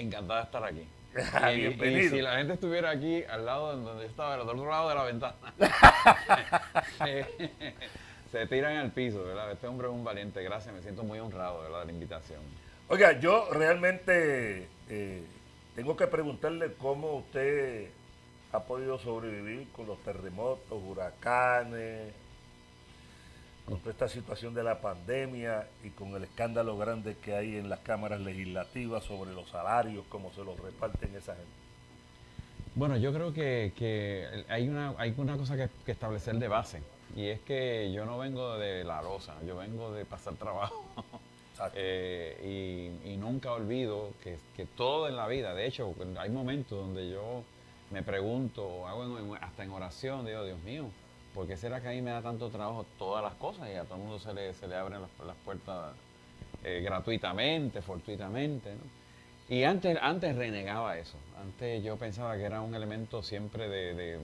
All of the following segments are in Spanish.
Encantado de estar aquí. Y Bienvenido. si la gente estuviera aquí al lado de donde yo estaba, al otro lado de la ventana, se tiran al piso, ¿verdad? Este hombre es un valiente, gracias, me siento muy honrado, ¿verdad?, de la invitación. Oiga, yo realmente tengo que preguntarle cómo usted ha podido sobrevivir con los terremotos, huracanes, con toda esta situación de la pandemia y con el escándalo grande que hay en las cámaras legislativas sobre los salarios, cómo se los reparten esa gente. Bueno, yo creo que hay una cosa que establecer de base, y es que yo no vengo de la loza, yo vengo de pasar trabajo. Exacto. Y nunca olvido que todo en la vida, de hecho, hay momentos donde yo me pregunto, hasta en oración, digo, Dios mío, ¿por qué será que a mí me da tanto trabajo todas las cosas y a todo el mundo se le abren las puertas gratuitamente, fortuitamente, ¿no? Y antes renegaba eso, antes yo pensaba que era un elemento siempre de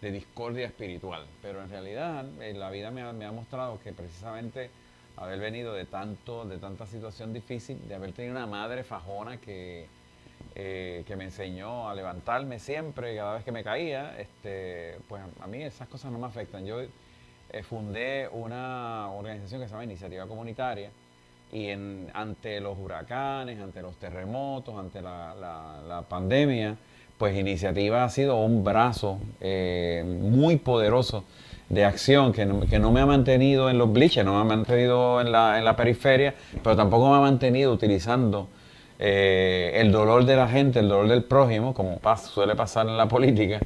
discordia espiritual, pero en realidad la vida me ha mostrado que precisamente haber venido de tanta situación difícil, de haber tenido una madre fajona que me enseñó a levantarme siempre, cada vez que me caía, pues a mí esas cosas no me afectan. Yo fundé una organización que se llama Iniciativa Comunitaria y ante los huracanes, ante los terremotos, ante la pandemia, pues Iniciativa ha sido un brazo muy poderoso de acción que no me ha mantenido en los bleachers, no me ha mantenido en la periferia, pero tampoco me ha mantenido utilizando el dolor de la gente, el dolor del prójimo, como suele pasar en la política,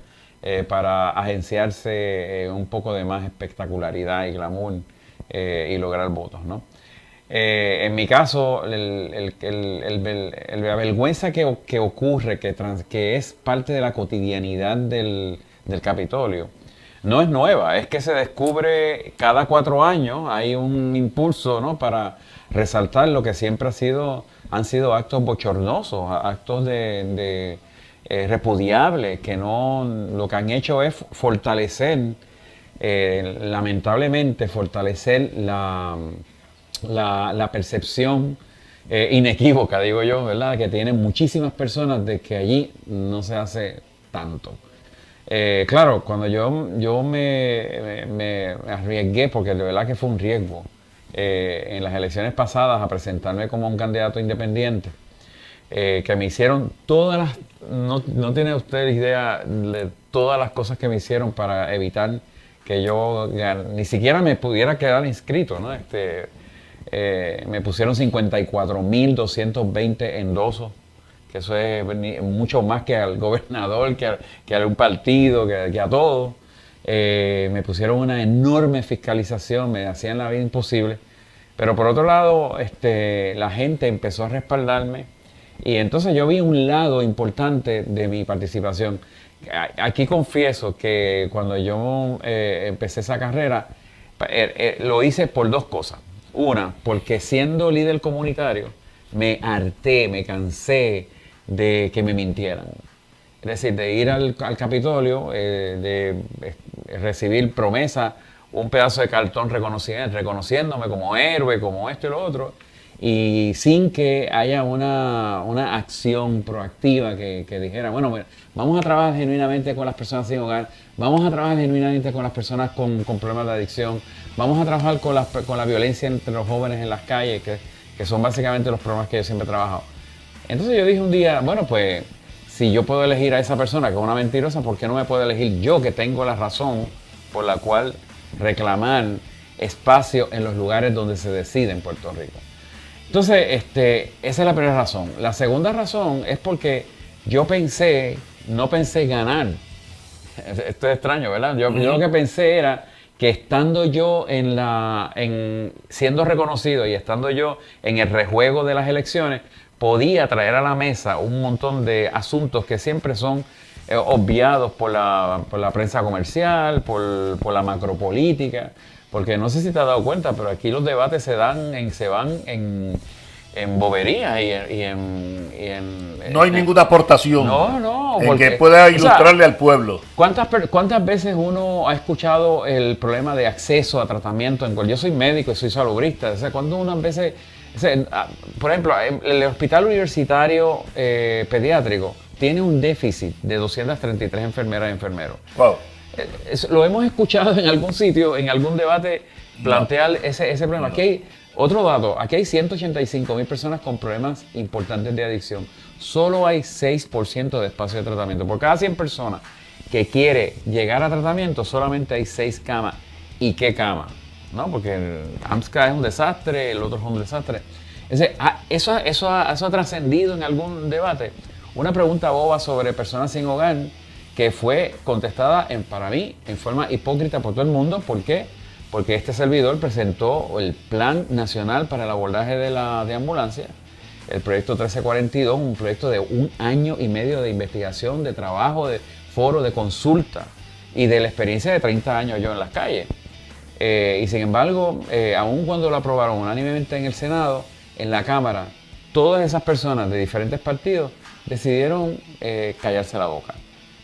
para agenciarse un poco de más espectacularidad y glamour y lograr votos, ¿no? En mi caso, la vergüenza que ocurre, que es parte de la cotidianidad del Capitolio, no es nueva, es que se descubre cada 4 años, hay un impulso, ¿no?, para resaltar lo que siempre han sido actos bochornosos, actos repudiables, que no, lo que han hecho es fortalecer, lamentablemente, fortalecer la percepción inequívoca, digo yo, ¿verdad?, que tienen muchísimas personas de que allí no se hace tanto. Claro, cuando yo me arriesgué, porque de verdad que fue un riesgo, en las elecciones pasadas a presentarme como un candidato independiente, que me hicieron no tiene usted idea de todas las cosas que me hicieron para evitar que yo ni siquiera me pudiera quedar inscrito, ¿no? Me pusieron 54.220 endosos, que eso es mucho más que al gobernador, que a un partido, que a todos. Me pusieron una enorme fiscalización, me hacían la vida imposible. Pero por otro lado, la gente empezó a respaldarme y entonces yo vi un lado importante de mi participación. Aquí confieso que cuando yo empecé esa carrera, lo hice por 2 cosas. Una, porque siendo líder comunitario, me harté, me cansé de que me mintieran. Es decir, de ir al Capitolio, de recibir promesas, un pedazo de cartón reconociéndome como héroe, como esto y lo otro, y sin que haya una acción proactiva que dijera, bueno, vamos a trabajar genuinamente con las personas sin hogar, vamos a trabajar genuinamente con las personas con problemas de adicción, vamos a trabajar con la violencia entre los jóvenes en las calles, que son básicamente los problemas que yo siempre he trabajado. Entonces yo dije un día, bueno, pues si yo puedo elegir a esa persona que es una mentirosa, ¿por qué no me puedo elegir yo, que tengo la razón por la cual reclamar espacio en los lugares donde se decide en Puerto Rico? Entonces, esa es la primera razón. La segunda razón es porque yo no pensé ganar. Esto es extraño, ¿verdad? Yo lo que pensé era que estando yo siendo reconocido y estando yo en el rejuego de las elecciones, podía traer a la mesa un montón de asuntos que siempre son obviados por la prensa comercial, por la macropolítica, porque no sé si te has dado cuenta, pero aquí los debates se van en boberías no hay ninguna aportación no, en porque, que pueda o sea, ilustrarle al pueblo. ¿Cuántas veces uno ha escuchado el problema de acceso a tratamiento? Yo soy médico y soy salubrista. O sea, ¿cuántas veces O sea, por ejemplo, el hospital universitario pediátrico tiene un déficit de 233 enfermeras y enfermeros. Wow. Lo hemos escuchado en algún sitio, en algún debate, plantear No. ese problema. No. Aquí hay otro dato, aquí hay 185,000 personas con problemas importantes de adicción. Solo hay 6% de espacio de tratamiento. Por cada 100 personas que quiere llegar a tratamiento, solamente hay 6 camas. ¿Y qué cama? ¿No? Porque el AMSCA es un desastre, el otro es un desastre. Eso ha trascendido en algún debate. Una pregunta boba sobre personas sin hogar que fue contestada, para mí, en forma hipócrita por todo el mundo. ¿Por qué? Porque este servidor presentó el Plan Nacional para el Abordaje de Ambulancia, el proyecto 1342, un proyecto de 1 año y medio de investigación, de trabajo, de foro, de consulta y de la experiencia de 30 años yo en las calles. Y sin embargo, aun cuando lo aprobaron unánimemente en el Senado, en la Cámara, todas esas personas de diferentes partidos decidieron callarse la boca.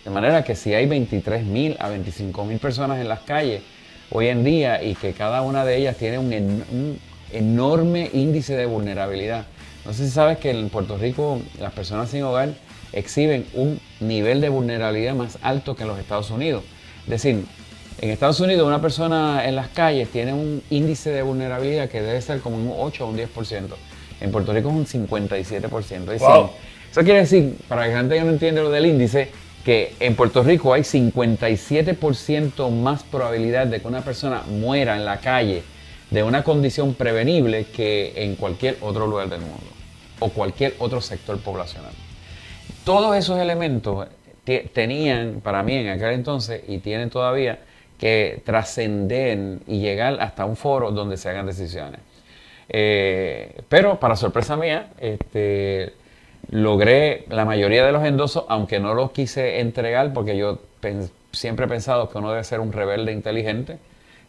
De manera que si hay 23,000 a 25,000 personas en las calles hoy en día y que cada una de ellas tiene un enorme índice de vulnerabilidad. No sé si sabes que en Puerto Rico las personas sin hogar exhiben un nivel de vulnerabilidad más alto que en los Estados Unidos. Es decir, en Estados Unidos una persona en las calles tiene un índice de vulnerabilidad que debe ser como un 8 o un 10%. En Puerto Rico es un 57%. Wow. Eso quiere decir, para que la gente no entienda lo del índice, que en Puerto Rico hay 57% más probabilidad de que una persona muera en la calle de una condición prevenible que en cualquier otro lugar del mundo o cualquier otro sector poblacional. Todos esos elementos tenían, para mí en aquel entonces, y tienen todavía, que trascender y llegar hasta un foro donde se hagan decisiones. Pero, para sorpresa mía, logré la mayoría de los endosos, aunque no los quise entregar porque yo siempre he pensado que uno debe ser un rebelde inteligente.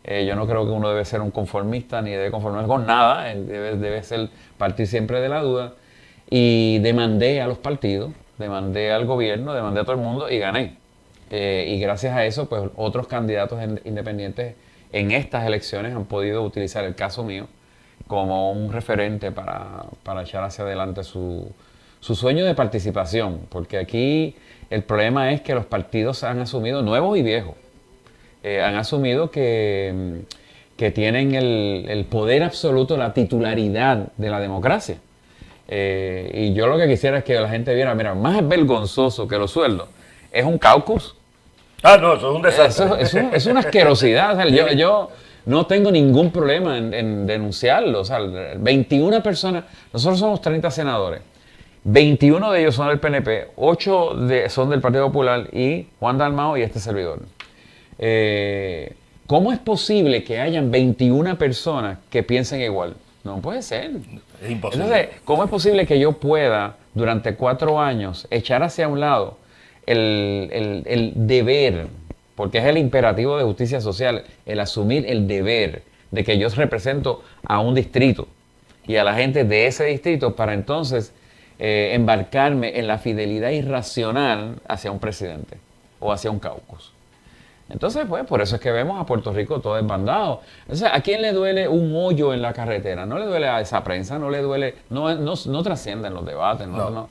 Yo no creo que uno debe ser un conformista ni debe conformarse con nada, debe ser partir siempre de la duda. Y demandé a los partidos, demandé al gobierno, demandé a todo el mundo y gané. Y gracias a eso, pues otros candidatos independientes en estas elecciones han podido utilizar el caso mío como un referente para echar hacia adelante su sueño de participación, porque aquí el problema es que los partidos han asumido, nuevos y viejos, han asumido que tienen el poder absoluto, la titularidad de la democracia. Y yo lo que quisiera es que la gente viera, mira, más vergonzoso que los sueldos es un caucus. Ah, no, eso es un desastre. Es una asquerosidad. O sea, yo no tengo ningún problema en denunciarlo. O sea, 21 personas, nosotros somos 30 senadores. 21 de ellos son del PNP, 8 son del Partido Popular y Juan Dalmau y este servidor. ¿Cómo es posible que hayan 21 personas que piensen igual? No puede ser. Es imposible. Entonces, ¿cómo es posible que yo pueda, durante 4 años, echar hacia un lado el deber, porque es el imperativo de justicia social, el asumir el deber de que yo represento a un distrito y a la gente de ese distrito para entonces embarcarme en la fidelidad irracional hacia un presidente o hacia un caucus? Entonces, pues, por eso es que vemos a Puerto Rico todo desbandado. O sea, ¿a quién le duele un hoyo en la carretera? No le duele a esa prensa, no le duele, no trascienden los debates, no.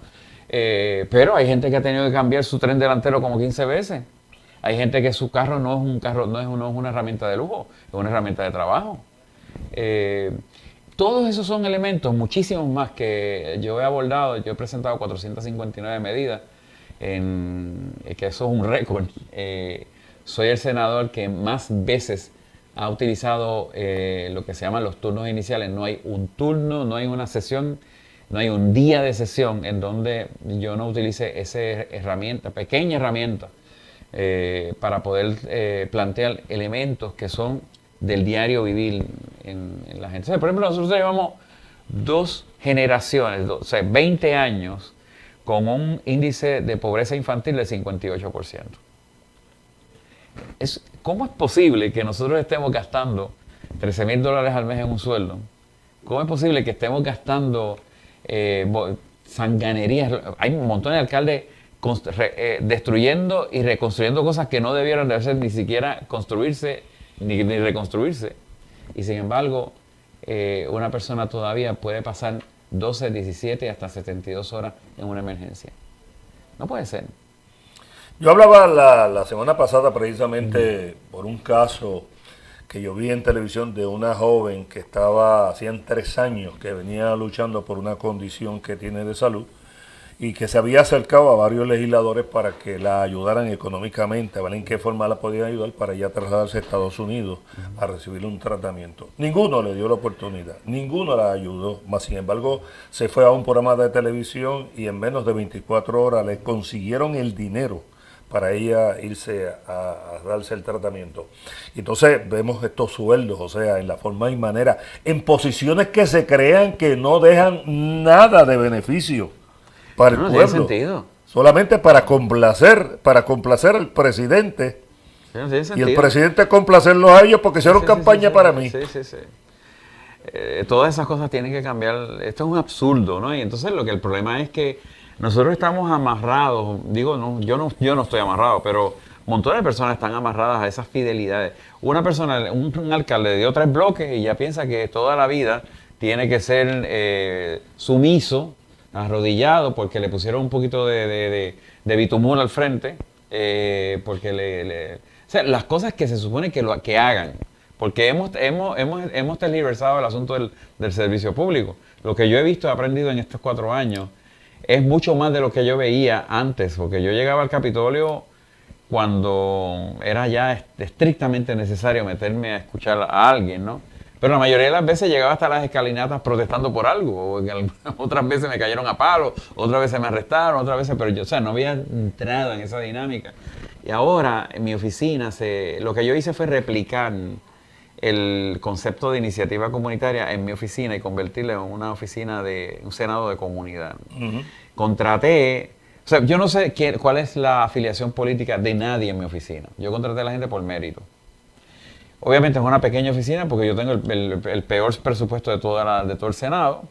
Pero hay gente que ha tenido que cambiar su tren delantero como 15 veces. Hay gente que su carro no es una herramienta de lujo, es una herramienta de trabajo. Todos esos son elementos, muchísimos más que yo he abordado. Yo he presentado 459 medidas, que eso es un récord. Soy el senador que más veces ha utilizado lo que se llaman los turnos iniciales. No hay un turno, no hay una sesión, no hay un día de sesión en donde yo no utilice esa herramienta, pequeña herramienta, para poder plantear elementos que son del diario vivir en la gente. O sea, por ejemplo, nosotros llevamos 2 generaciones, o sea, 20 años con un índice de pobreza infantil del 58%. ¿Cómo es posible que nosotros estemos gastando $13,000 al mes en un sueldo? ¿Cómo es posible que estemos gastando sanganerías? Hay un montón de alcaldes destruyendo y reconstruyendo cosas que no debieran de hacer ni siquiera construirse ni reconstruirse. Y sin embargo, una persona todavía puede pasar 12, 17 hasta 72 horas en una emergencia. No puede ser. Yo hablaba la semana pasada precisamente por un caso que yo vi en televisión de una joven que hacían 3 años que venía luchando por una condición que tiene de salud y que se había acercado a varios legisladores para que la ayudaran económicamente, a ver en qué forma la podían ayudar para ya trasladarse a Estados Unidos a recibir un tratamiento. Ninguno le dio la oportunidad, ninguno la ayudó, más sin embargo se fue a un programa de televisión y en menos de 24 horas le consiguieron el dinero para ella irse a darse el tratamiento. Entonces vemos estos sueldos, o sea, en la forma y manera, en posiciones que se crean que no dejan nada de beneficio para el No pueblo. tiene sentido. Solamente para complacer al presidente. No tiene Y sentido. el presidente complacerlos a ellos porque hicieron campaña para mí. Sí. Todas esas cosas tienen que cambiar. Esto es un absurdo, ¿no? Y entonces el problema es que nosotros estamos amarrados. Digo, no, yo no estoy amarrado, pero montones de personas están amarradas a esas fidelidades. Una persona, un alcalde dio 3 bloques y ya piensa que toda la vida tiene que ser sumiso, arrodillado, porque le pusieron un poquito de bitumul al frente, porque o sea, las cosas que se supone que hagan, porque hemos tergiversado el asunto del servicio público. Lo que yo he visto, he aprendido en estos 4 años, es mucho más de lo que yo veía antes, porque yo llegaba al Capitolio cuando era ya estrictamente necesario meterme a escuchar a alguien, ¿no? Pero la mayoría de las veces llegaba hasta las escalinatas protestando por algo. Otras veces me cayeron a palos, otras veces me arrestaron, otras veces, pero yo, o sea, no había entrado en esa dinámica. Y ahora, en mi oficina, lo que yo hice fue replicar el concepto de iniciativa comunitaria en mi oficina y convertirla en una oficina de un senado de comunidad. Contraté, o sea, yo no sé cuál es la afiliación política de nadie en mi oficina. Yo contraté a la gente por mérito. Obviamente es una pequeña oficina porque yo tengo el peor presupuesto de todo el Senado.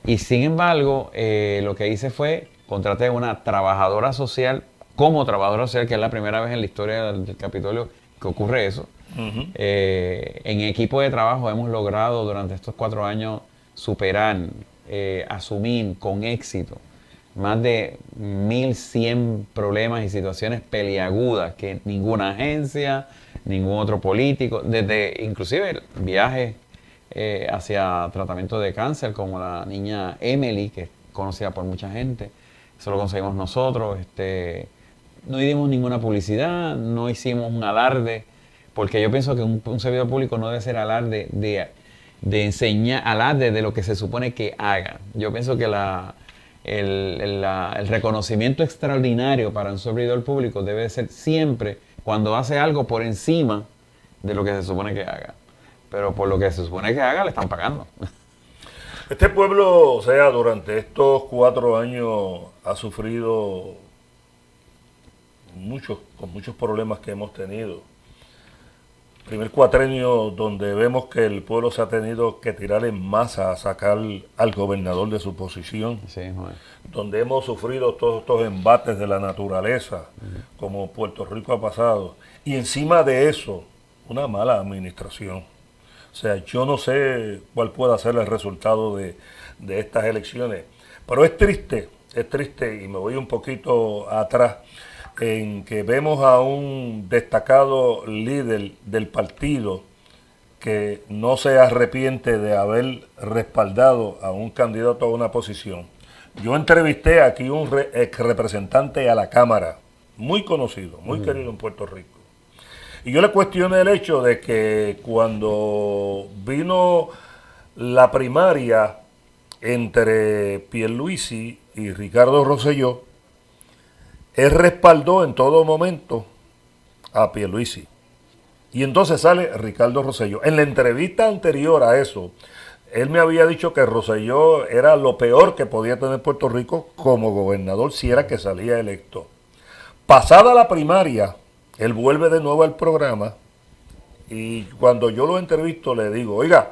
Y sin embargo, lo que hice fue contraté a una trabajadora social como trabajadora social, que es la primera vez en la historia del Capitolio que ocurre eso. En equipo de trabajo hemos logrado durante estos 4 años superar, asumir con éxito más de 1.100 problemas y situaciones peliagudas que ninguna agencia, ningún otro político, desde inclusive viajes hacia tratamiento de cáncer, como la niña Emily, que es conocida por mucha gente, eso lo conseguimos nosotros. No dimos ninguna publicidad, no hicimos un alarde, porque yo pienso que un servidor público no debe ser alarde de enseñar, alarde de lo que se supone que haga. Yo pienso que el reconocimiento extraordinario para un servidor público debe ser siempre cuando hace algo por encima de lo que se supone que haga. Pero por lo que se supone que haga le están pagando. Este pueblo, o sea, durante estos 4 años ha sufrido con muchos problemas que hemos tenido. Primer cuatrenio donde vemos que el pueblo se ha tenido que tirar en masa a sacar al gobernador de su posición. Sí, joder. Donde hemos sufrido todos estos embates de la naturaleza, como Puerto Rico ha pasado. Y encima de eso, una mala administración. O sea, yo no sé cuál pueda ser el resultado de estas elecciones. Pero es triste, y me voy un poquito atrás, en que vemos a un destacado líder del partido que no se arrepiente de haber respaldado a un candidato a una posición. Yo entrevisté aquí un ex representante a la Cámara, muy conocido, muy querido en Puerto Rico. Y yo le cuestioné el hecho de que cuando vino la primaria entre Pierluisi y Ricardo Rosselló, él respaldó en todo momento a Pierluisi. Y entonces sale Ricardo Rosselló. En la entrevista anterior a eso, él me había dicho que Rosselló era lo peor que podía tener Puerto Rico como gobernador si era que salía electo. Pasada la primaria, él vuelve de nuevo al programa y cuando yo lo entrevisto le digo, oiga,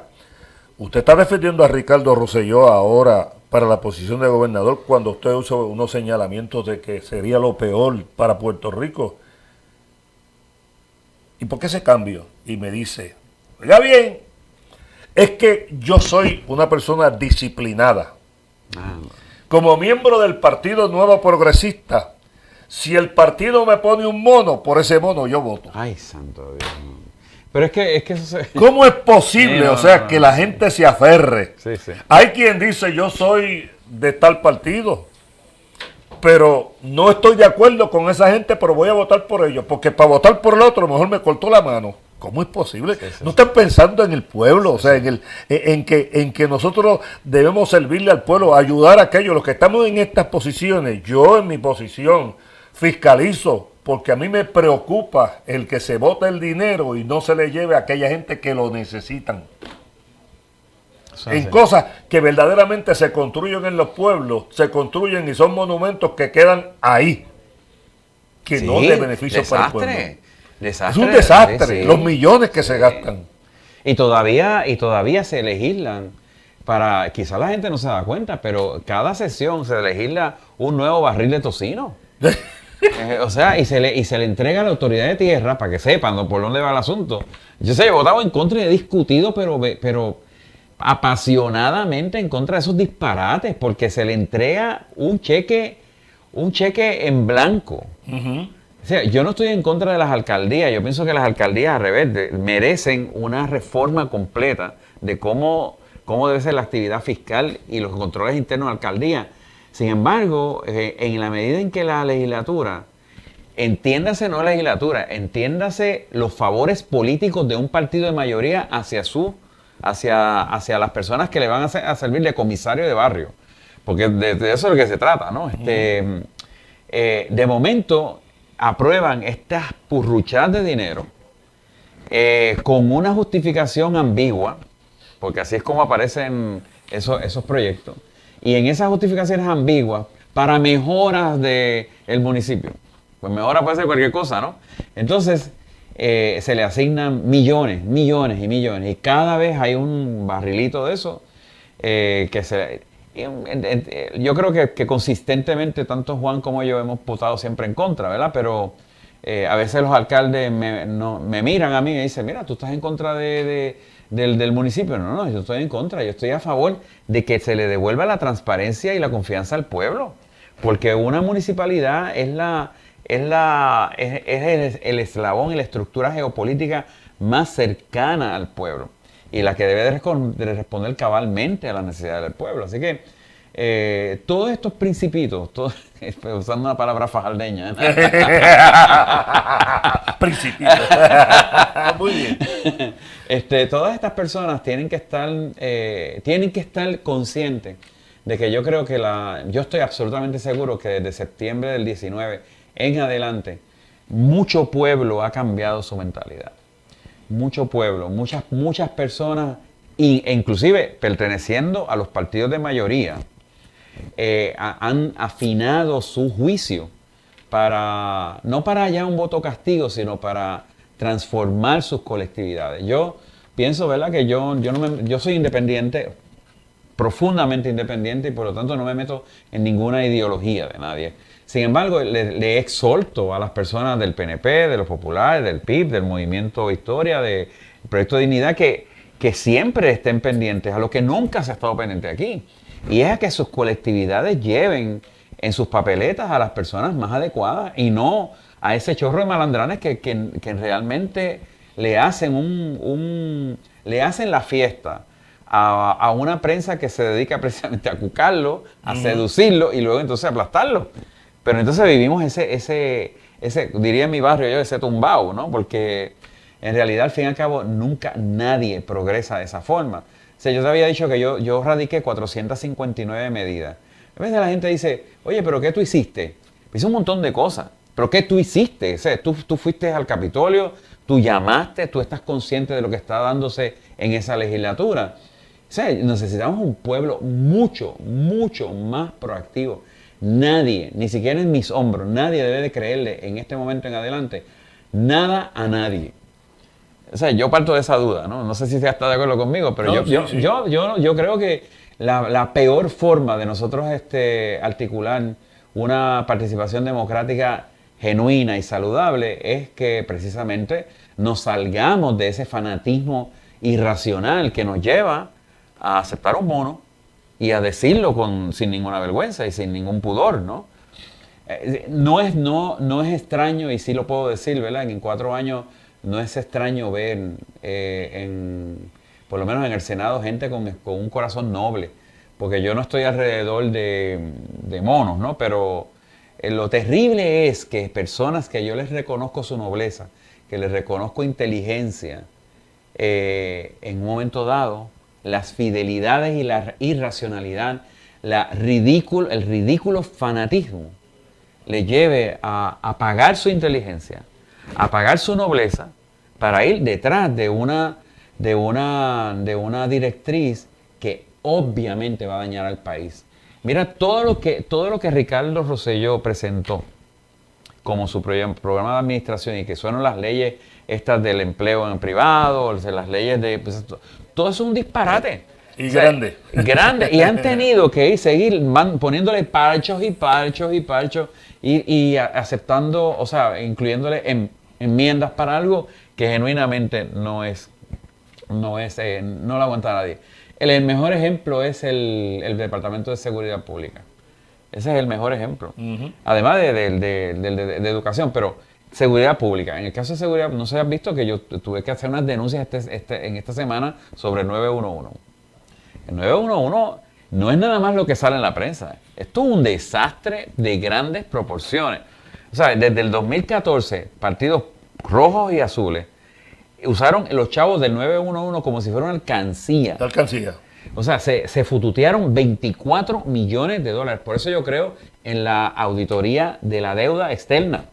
usted está defendiendo a Ricardo Rosselló ahora para la posición de gobernador cuando usted usa unos señalamientos de que sería lo peor para Puerto Rico. ¿Y por qué ese cambio? Y me dice, oiga bien, Es que yo soy una persona disciplinada. Ah, Como miembro del Partido Nuevo Progresista, si el partido me pone un mono, por ese mono yo voto. ay, santo Dios. No. Pero es que eso se... ¿Cómo es posible, Sí, no, o sea, no, que no, la sí. gente se aferre? Sí, sí. Hay quien dice, yo soy de tal partido, pero no estoy de acuerdo con esa gente, pero voy a votar por ellos, porque para votar por el otro, mejor me cortó la mano. ¿Cómo es posible? Sí, sí, No sí. están pensando en el pueblo, o sea, sí. en que nosotros debemos servirle al pueblo, ayudar a aquellos, los que estamos en estas posiciones. Yo en mi posición fiscalizo, porque a mí me preocupa el que se vote el dinero y no se le lleve a aquella gente que lo necesitan. Eso En es así. cosas que verdaderamente se construyen en los pueblos, se construyen y son monumentos que quedan ahí, que no Sí, de beneficio para el pueblo. desastre. Es Desastre. un desastre, Sí, sí. los millones que se Sí. gastan. Y todavía se legislan para, quizás la gente no se da cuenta, pero cada sesión se legisla un nuevo barril de tocino. O sea, y se le entrega a la autoridad de tierra para que sepan por dónde va el asunto. Yo sé, he votado en contra y he discutido, pero apasionadamente en contra de esos disparates, porque se le entrega un cheque en blanco. O sea, yo no estoy en contra de las alcaldías. Yo pienso que las alcaldías, al revés, merecen una reforma completa de cómo debe ser la actividad fiscal y los controles internos de la alcaldía. Sin embargo, en la medida en que la legislatura, entiéndase no legislatura, entiéndase los favores políticos de un partido de mayoría hacia las personas que le van a servir de comisario de barrio. Porque de eso es lo que se trata, ¿no? De momento aprueban estas purruchadas de dinero con una justificación ambigua, porque así es como aparecen esos proyectos, y en esas justificaciones ambiguas para mejoras del municipio. Pues mejora puede ser cualquier cosa, ¿no? Entonces se le asignan millones, millones y millones, y cada vez hay un barrilito de eso que se... Yo creo que consistentemente tanto Juan como yo hemos votado siempre en contra, ¿verdad? Pero a veces los alcaldes me miran a mí y me dicen, mira, tú estás en contra del municipio. No, yo estoy en contra, yo estoy a favor de que se le devuelva la transparencia y la confianza al pueblo. Porque una municipalidad es el eslabón y la estructura geopolítica más cercana al pueblo y la que debe de responder cabalmente a las necesidades del pueblo. Así que todos estos principitos, usando una palabra fajardeña, Principito. Muy bien. Todas estas personas tienen que estar conscientes de que yo creo que yo estoy absolutamente seguro que desde septiembre del 19 en adelante, mucho pueblo ha cambiado su mentalidad. Mucho pueblo, muchas personas, e inclusive perteneciendo a los partidos de mayoría, han afinado su juicio no para ya un voto castigo, sino para transformar sus colectividades. Yo pienso, ¿verdad?, que yo soy independiente, profundamente independiente, y por lo tanto no me meto en ninguna ideología de nadie. Sin embargo, le exhorto a las personas del PNP, de los populares, del PIB, del Movimiento Historia, del Proyecto de Dignidad, que siempre estén pendientes a lo que nunca se ha estado pendiente aquí. Y es a que sus colectividades lleven en sus papeletas a las personas más adecuadas y no a ese chorro de malandranes que realmente le hacen le hacen la fiesta a una prensa que se dedica precisamente a cucarlo, a seducirlo y luego entonces aplastarlo. Pero entonces vivimos ese diría en mi barrio yo, ese tumbao, ¿no? Porque en realidad, al fin y al cabo, nunca nadie progresa de esa forma. O sea, yo te había dicho que yo radiqué 459 medidas. A veces la gente dice, oye, ¿pero qué tú hiciste? Hice un montón de cosas. ¿Pero qué tú hiciste? O sea, tú fuiste al Capitolio, tú llamaste, tú estás consciente de lo que está dándose en esa legislatura. O sea, necesitamos un pueblo mucho, mucho más proactivo. Nadie, ni siquiera en mis hombros, nadie debe de creerle en este momento en adelante nada a nadie. O sea, yo parto de esa duda, ¿no? No sé si usted está de acuerdo conmigo, pero No, yo sí. yo creo que la peor forma de nosotros articular una participación democrática genuina y saludable es que precisamente nos salgamos de ese fanatismo irracional que nos lleva a aceptar un mono y a decirlo sin ninguna vergüenza y sin ningún pudor, ¿no? No es extraño, y sí lo puedo decir, ¿verdad? En 4 años no es extraño ver, por lo menos en el Senado, gente con un corazón noble, porque yo no estoy alrededor de monos, ¿no? Pero lo terrible es que personas que yo les reconozco su nobleza, que les reconozco inteligencia, en un momento dado, las fidelidades y la irracionalidad, el ridículo fanatismo, le lleve a apagar su inteligencia, a apagar su nobleza, para ir detrás de una directriz que obviamente va a dañar al país. Mira todo lo que Ricardo Rosselló presentó como su programa de administración, y que son las leyes estas del empleo en privado, las leyes de... Pues, todo eso es un disparate. Y grande. Grande. Y han tenido que seguir poniéndole parchos y aceptando, o sea, incluyéndole enmiendas para algo que genuinamente no lo aguanta nadie. El mejor ejemplo es el Departamento de Seguridad Pública. Ese es el mejor ejemplo. Uh-huh. Además de educación, pero seguridad pública. En el caso de seguridad, no se ha visto que yo tuve que hacer unas denuncias en esta semana sobre el 911. El 911 no es nada más lo que sale en la prensa. Esto es un desastre de grandes proporciones. O sea, desde el 2014, partidos rojos y azules usaron los chavos del 911 como si fuera una alcancía. Alcancía. O sea, se fututearon 24 millones de dólares. Por eso yo creo en la auditoría de la deuda externa.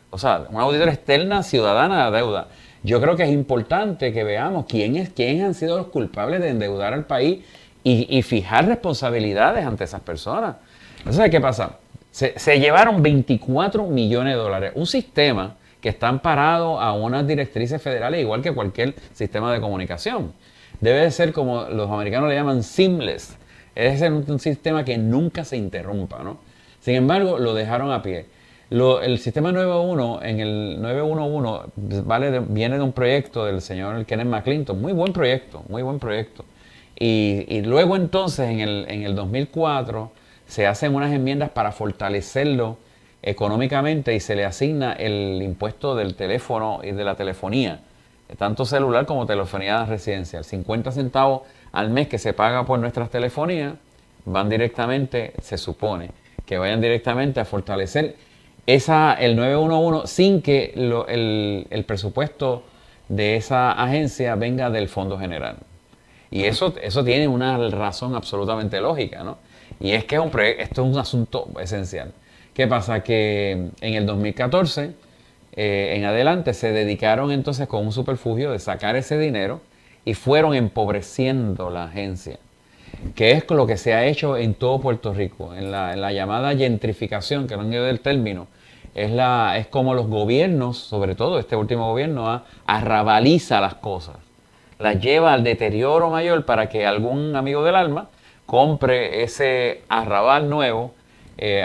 O sea, una auditoría externa ciudadana de la deuda. Yo creo que es importante que veamos quiénes han sido los culpables de endeudar al país y fijar responsabilidades ante esas personas. Entonces, ¿qué pasa? Se llevaron 24 millones de dólares. Un sistema que está amparado a unas directrices federales, igual que cualquier sistema de comunicación. Debe de ser, como los americanos le llaman, seamless. Es un sistema que nunca se interrumpa, ¿no? Sin embargo, lo dejaron a pie. El sistema 911, en el 911, viene de un proyecto del señor Kenneth McClinton. Muy buen proyecto, muy buen proyecto. Y luego entonces, en el 2004, se hacen unas enmiendas para fortalecerlo económicamente y se le asigna el impuesto del teléfono y de la telefonía, tanto celular como telefonía residencial. 50 centavos al mes que se paga por nuestras telefonías van directamente, se supone, que vayan directamente a fortalecer el 911 sin que el presupuesto de esa agencia venga del Fondo General. Y eso tiene una razón absolutamente lógica, ¿no? Y es que esto es un asunto esencial. ¿Qué pasa? Que en el 2014, en adelante, se dedicaron entonces con un subterfugio de sacar ese dinero y fueron empobreciendo la agencia, que es lo que se ha hecho en todo Puerto Rico, en la llamada gentrificación, que no han ido del término. Es como los gobiernos, sobre todo este último gobierno, arrabaliza las cosas, las lleva al deterioro mayor para que algún amigo del alma compre ese arrabal nuevo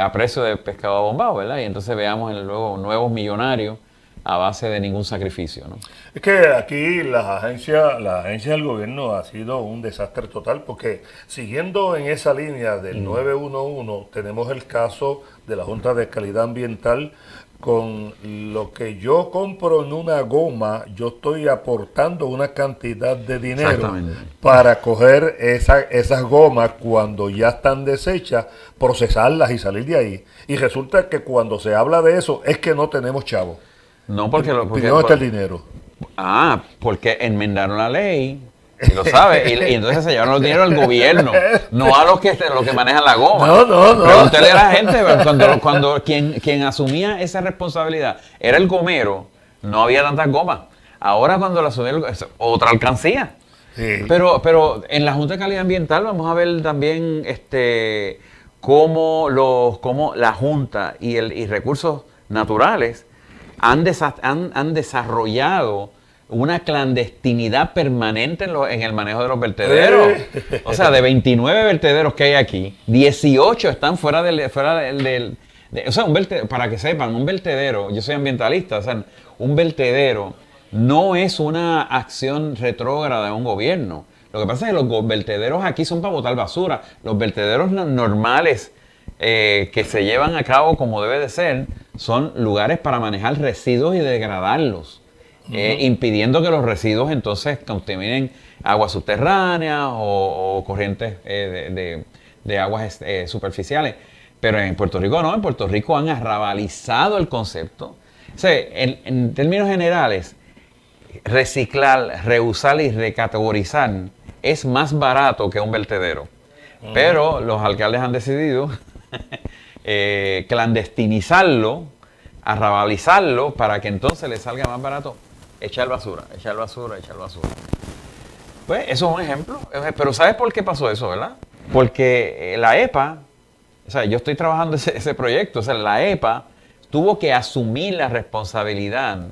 a precio de pescado bombado, ¿verdad? Y entonces veamos luego nuevos millonarios a base de ningún sacrificio, ¿no? Es que aquí la agencia del gobierno ha sido un desastre total, porque siguiendo en esa línea del 911, tenemos el caso de la Junta de Calidad Ambiental. Con lo que yo compro en una goma, yo estoy aportando una cantidad de dinero para coger esas gomas cuando ya están deshechas, procesarlas y salir de ahí. Y resulta que cuando se habla de eso es que no tenemos chavos. No, porque ¿dónde está el dinero? Porque enmendaron la ley, y lo sabe, y entonces se llevaron los dinero al gobierno, no a los que manejan la goma. No. Pregúntale a la gente, cuando quien asumía esa responsabilidad era el gomero, no había tantas gomas. Ahora cuando la asumieron, es otra alcancía. Sí. Pero en la Junta de Calidad Ambiental vamos a ver también cómo la Junta y recursos naturales han desarrollado una clandestinidad permanente en el manejo de los vertederos. O sea, de 29 vertederos que hay aquí, 18 están fuera del o sea, para que sepan, un vertedero, yo soy ambientalista, o sea, un vertedero no es una acción retrógrada de un gobierno. Lo que pasa es que los vertederos aquí son para botar basura. Los vertederos normales que se llevan a cabo como debe de ser son lugares para manejar residuos y degradarlos, impidiendo que los residuos entonces contaminen aguas subterráneas o corrientes de aguas superficiales. Pero en Puerto Rico no, en Puerto Rico han arrabalizado el concepto. O sea, en términos generales, reciclar, reusar y recategorizar es más barato que un vertedero. Pero los alcaldes han decidido clandestinizarlo, arrabalizarlo, para que entonces les salga más barato echar basura. Pues eso es un ejemplo. Pero ¿sabes por qué pasó eso, verdad? Porque la EPA, o sea, yo estoy trabajando ese proyecto, o sea, la EPA tuvo que asumir la responsabilidad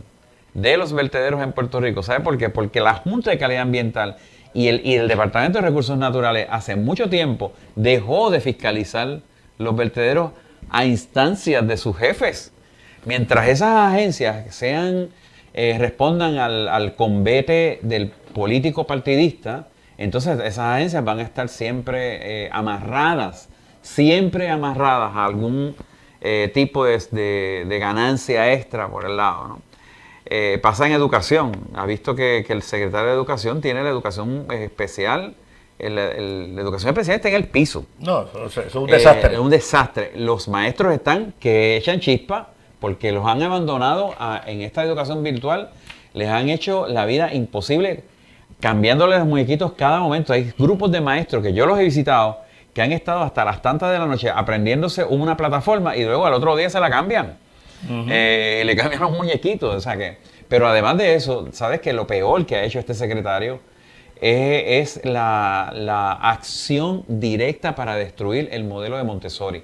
de los vertederos en Puerto Rico. ¿Sabe por qué? Porque la Junta de Calidad Ambiental y el Departamento de Recursos Naturales hace mucho tiempo dejó de fiscalizar los vertederos a instancias de sus jefes. Mientras esas agencias respondan al convete del político partidista, entonces esas agencias van a estar siempre amarradas a algún tipo de ganancia extra por el lado, ¿no? Pasa en educación. Ha visto que el secretario de Educación tiene la educación especial. La educación especial está en el piso. No, eso es un desastre. Es un desastre. Los maestros están que echan chispa porque los han abandonado en esta educación virtual. Les han hecho la vida imposible cambiándoles los muñequitos cada momento. Hay grupos de maestros que yo los he visitado que han estado hasta las tantas de la noche aprendiéndose una plataforma y luego al otro día se la cambian. Le cambian los muñequitos, o sea que, pero además de eso, sabes que lo peor que ha hecho este secretario es la acción directa para destruir el modelo de Montessori.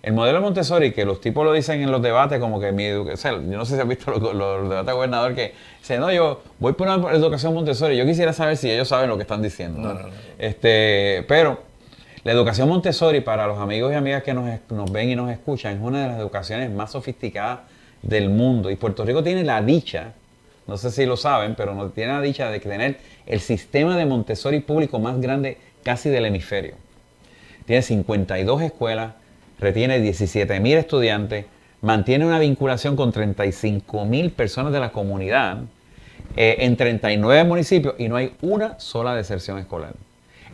El modelo de Montessori, que los tipos lo dicen en los debates, como que o sea, yo no sé si has visto los debates de gobernador que dicen, no, yo voy por una educación Montessori. Yo quisiera saber si ellos saben lo que están diciendo. No. Pero la educación Montessori, para los amigos y amigas que nos ven y nos escuchan, es una de las educaciones más sofisticadas del mundo. Y Puerto Rico tiene la dicha, no sé si lo saben, pero tiene la dicha de tener el sistema de Montessori público más grande casi del hemisferio. Tiene 52 escuelas, retiene 17,000 estudiantes, mantiene una vinculación con 35,000 personas de la comunidad en 39 municipios y no hay una sola deserción escolar.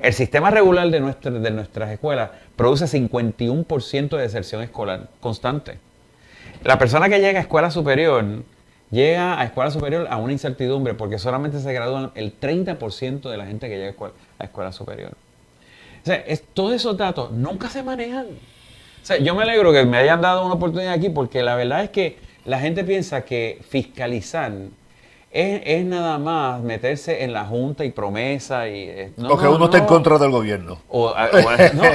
El sistema regular de nuestras escuelas produce 51% de deserción escolar constante. La persona que llega a escuela superior a una incertidumbre porque solamente se gradúan el 30% de la gente que llega a escuela superior. O sea, todos esos datos nunca se manejan. O sea, yo me alegro que me hayan dado una oportunidad aquí porque la verdad es que la gente piensa que fiscalizar es nada más meterse en la junta y promesa y o que uno está en contra del gobierno.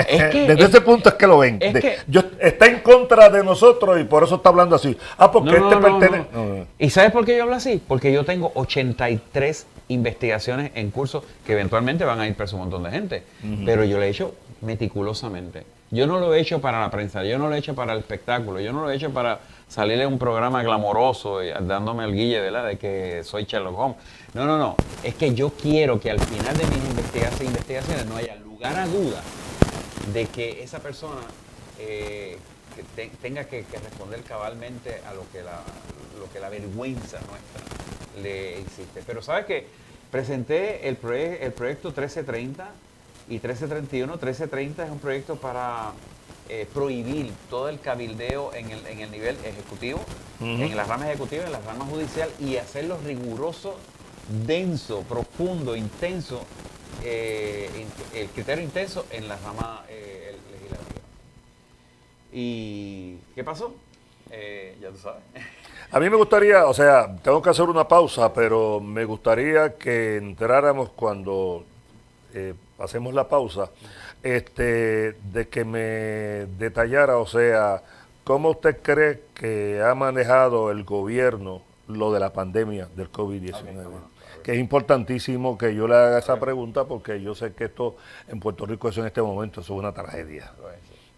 Es que, desde ese punto es que lo ven. Está en contra de nosotros y por eso está hablando así. Porque pertenece. No. ¿Y sabes por qué yo hablo así? Porque yo tengo 83 investigaciones en curso que eventualmente van a ir preso un montón de gente. Pero yo lo he hecho meticulosamente. Yo no lo he hecho para la prensa, yo no lo he hecho para el espectáculo, yo no lo he hecho para salir en un programa glamoroso y dándome el guille de que soy Sherlock Holmes. No. Es que yo quiero que al final de mis investigaciones no haya lugar a duda de que esa persona tenga que responder cabalmente a lo que la vergüenza nuestra le existe. Pero ¿sabes qué? Presenté el proyecto 1330 y 1331. 1330 es un proyecto para prohibir todo el cabildeo en el nivel ejecutivo, en las ramas ejecutivas, en las ramas judicial y hacerlo riguroso, denso, profundo, intenso, el criterio intenso en la rama legislativa. ¿Y qué pasó? Ya tú sabes. A mí me gustaría, tengo que hacer una pausa, pero me gustaría que entráramos cuando hacemos la pausa, de que me detallara, ¿cómo usted cree que ha manejado el gobierno lo de la pandemia del COVID-19? Que es importantísimo que yo le haga esa pregunta porque yo sé que esto en Puerto Rico en este momento es una tragedia,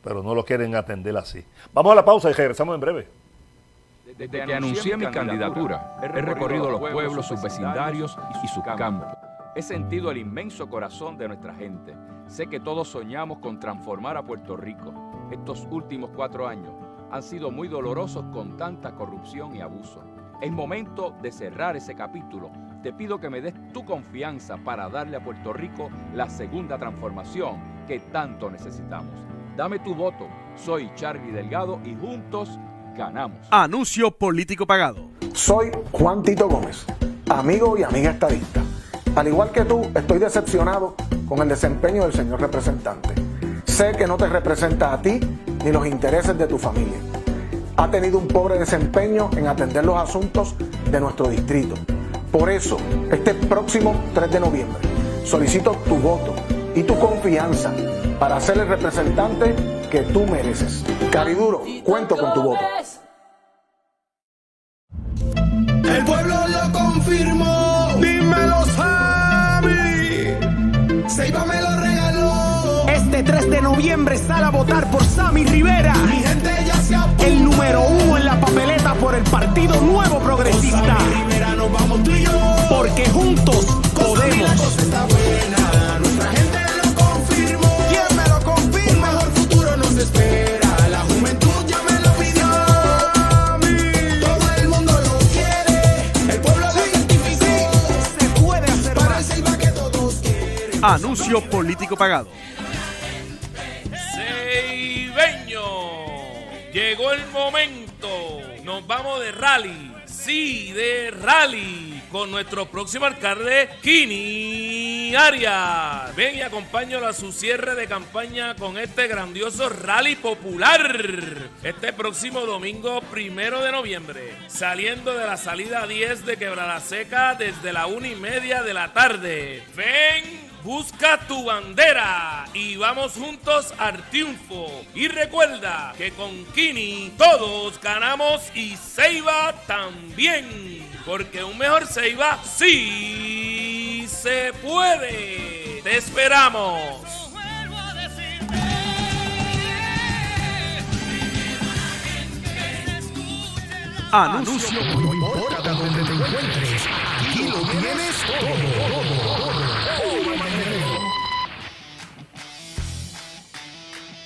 pero no lo quieren atender así. Vamos a la pausa y regresamos en breve. Desde que anuncié mi candidatura, he recorrido los pueblos, sus vecindarios y sus campos. He sentido el inmenso corazón de nuestra gente. Sé que todos soñamos con transformar a Puerto Rico. Estos últimos 4 años han sido muy dolorosos con tanta corrupción y abuso. Es momento de cerrar ese capítulo. Te pido que me des tu confianza para darle a Puerto Rico la segunda transformación que tanto necesitamos. Dame tu voto. Soy Charlie Delgado y juntos ganamos. Anuncio político pagado. Soy Juan Tito Gómez, amigo y amiga estadista. Al igual que tú, estoy decepcionado con el desempeño del señor representante. Sé que no te representa a ti ni los intereses de tu familia. Ha tenido un pobre desempeño en atender los asuntos de nuestro distrito. Por eso, este próximo 3 de noviembre, solicito tu voto y tu confianza para ser el representante que tú mereces. Cariduro, cuento con tu voto. El pueblo lo confirmó, dímelo, Sabi. Seiba me lo regaló. Este 3 de noviembre sale a votar por Sammy Rivera. Mi gente ya se apuntó. El número 1 en la papeleta por el Partido Nuevo Progresista. Con Sammy Rivera nos vamos tú y yo. Porque juntos podemos. La cosa está buena, nuestra gente lo confirmó. ¿Quién me lo confirma? Un mejor futuro nos espera. La juventud ya me lo pidió. Todo el mundo lo quiere. El pueblo lo certificó. Se puede hacer Para el más. Seiba que todos quieren. Anuncio político pagado. Seibeño, llegó el momento. Nos vamos de rally. Sí, de rally. Con nuestro próximo alcalde, Kini Arias. Ven y acompáñalo a su cierre de campaña con este grandioso rally popular. Este próximo domingo 1 de noviembre. Saliendo de la salida 10 de Quebrada Seca desde la 1:30 de la tarde. Ven. Busca tu bandera y vamos juntos al triunfo. Y recuerda que con Kini todos ganamos y Seiba también. Porque un mejor Seiba sí se puede. Te esperamos. Anuncio. No importa dónde te encuentres, aquí lo tienes todo.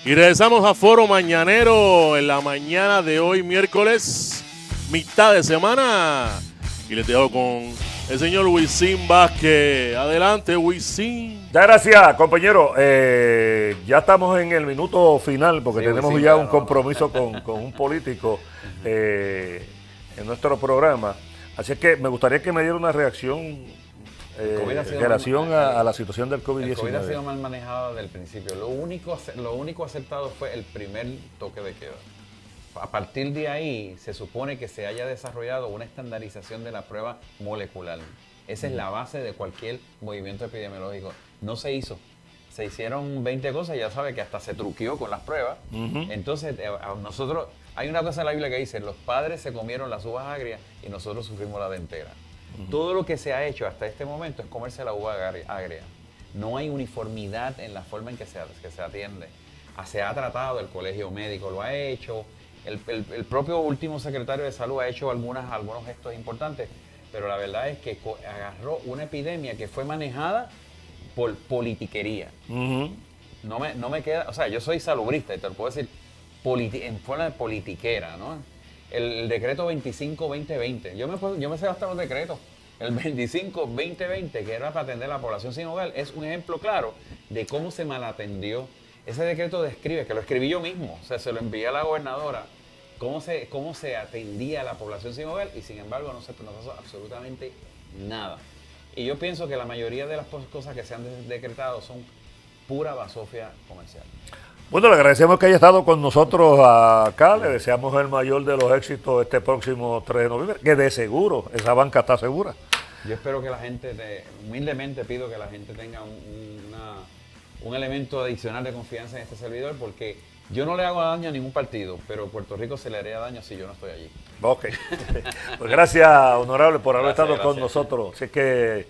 Y regresamos a Foro Mañanero en la mañana de hoy, miércoles, mitad de semana. Y les dejo con el señor Wisin Vázquez. Adelante, Wisin. Muchas gracias, compañero. Ya estamos en el minuto final porque Sí, tenemos sí, ya claro. un compromiso con un político en nuestro programa. Así es que me gustaría que me diera una reacción COVID ha sido en relación mal- a la situación del El COVID ha sido COVID-19. mal manejado desde el principio. Lo único aceptado fue el primer toque de queda. A partir de ahí se supone que se haya desarrollado una estandarización de la prueba molecular. Esa es la base de cualquier movimiento epidemiológico. No se hizo. Se hicieron 20 cosas, ya sabe que hasta se truqueó con las pruebas. Entonces, a nosotros, hay una cosa en la Biblia que dice, los padres se comieron las uvas agrias y nosotros sufrimos la dentera. Todo lo que se ha hecho hasta este momento es comerse la uva agria. No hay uniformidad en la forma en que se atiende. Se ha tratado, el colegio médico lo ha hecho, el propio último secretario de salud ha hecho algunos gestos importantes, pero la verdad es que agarró una epidemia que fue manejada por politiquería. No me queda, o sea, yo soy salubrista y te lo puedo decir en forma de politiquera, ¿no? El decreto 25-2020, yo me sé hasta los decretos. El 25-2020, que era para atender a la población sin hogar, es un ejemplo claro de cómo se malatendió. Ese decreto describe, que lo escribí yo mismo, o sea, se lo envié a la gobernadora, cómo se atendía a la población sin hogar y sin embargo no pasó absolutamente nada. Y yo pienso que la mayoría de las cosas que se han decretado son pura basofia comercial. Bueno, le agradecemos que haya estado con nosotros acá. Le deseamos el mayor de los éxitos este próximo 3 de noviembre, que de seguro esa banca está segura. Yo espero que la gente, humildemente pido que la gente tenga un elemento adicional de confianza en este servidor, porque yo no le hago daño a ningún partido, pero Puerto Rico se le haría daño si yo no estoy allí. Ok. Pues gracias, honorable, por haber estado con gracias. nosotros. Así que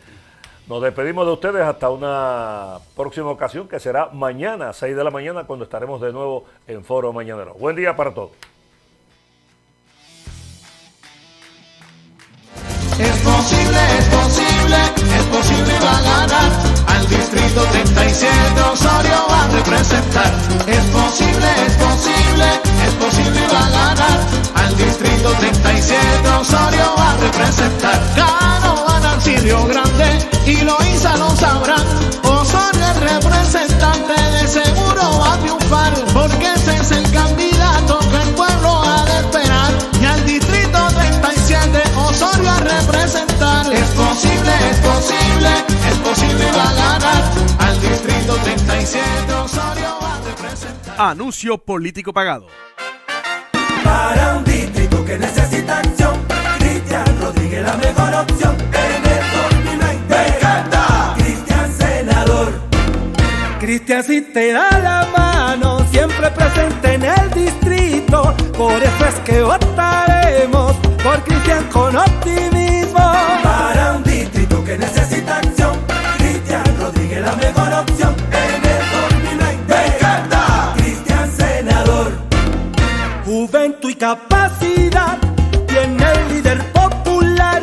nos despedimos de ustedes hasta una próxima ocasión, que será mañana, 6 de la mañana, cuando estaremos de nuevo en Foro Mañanero. Buen día para todos. Es posible y va a ganar. Al distrito 37 Osorio va a representar. Es posible y va a ganar. Al distrito 37 Osorio va a representar. Ganó Nancy Río Grande y Loíza lo sabrán. Osorio es representante, de seguro va a triunfar, porque ese es el candidato que el pueblo ha de esperar. Y al distrito 37 Osorio a representar. Es posible y va a ganar. Al distrito 37 Osorio va a representar. Anuncio político pagado. Para un distrito que necesita acción, Cristian Rodríguez la mejor opción. En el 2020 me encanta Cristian senador. Cristian si te da la mano, siempre presente en el distrito. Por eso es que votaremos por Cristian con optimismo. Para un distrito que necesita acción, Cristian Rodríguez la mejor opción. En el 2020 me encanta Cristian senador. Juventud y capacidad tiene el líder popular.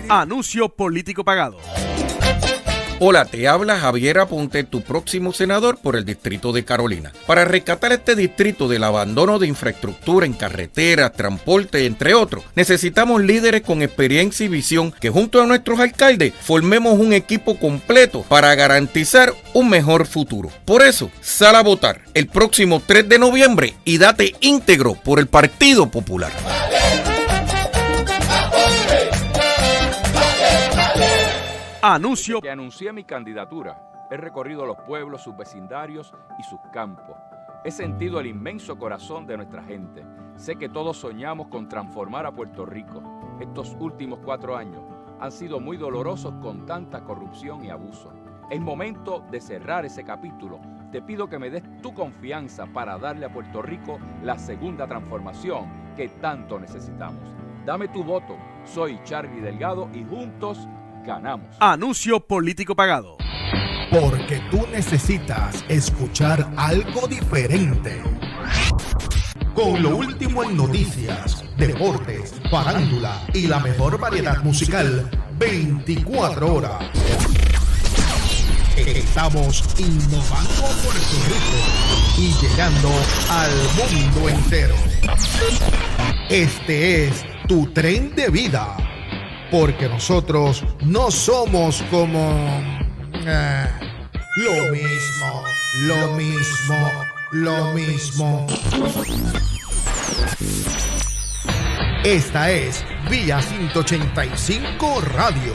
Anuncio político pagado. Hola, te habla Javier Aponte, tu próximo senador por el distrito de Carolina. Para rescatar este distrito del abandono de infraestructura en carreteras, transporte, entre otros, necesitamos líderes con experiencia y visión que junto a nuestros alcaldes formemos un equipo completo para garantizar un mejor futuro. Por eso, sal a votar el próximo 3 de noviembre y date íntegro por el Partido Popular. Anuncio. Que anuncié mi candidatura, he recorrido los pueblos, sus vecindarios y sus campos. He sentido el inmenso corazón de nuestra gente. Sé que todos soñamos con transformar a Puerto Rico. Estos últimos 4 años han sido muy dolorosos con tanta corrupción y abuso. Es momento de cerrar ese capítulo. Te pido que me des tu confianza para darle a Puerto Rico la segunda transformación que tanto necesitamos. Dame tu voto. Soy Charlie Delgado y juntos ganamos. Anuncio político pagado. Porque tú necesitas escuchar algo diferente. Con lo último en noticias, deportes, farándula y la mejor variedad musical 24 horas. Estamos innovando Puerto Rico y llegando al mundo entero. Este es tu tren de vida. Porque nosotros no somos como lo mismo. Esta es Vía 185 Radio.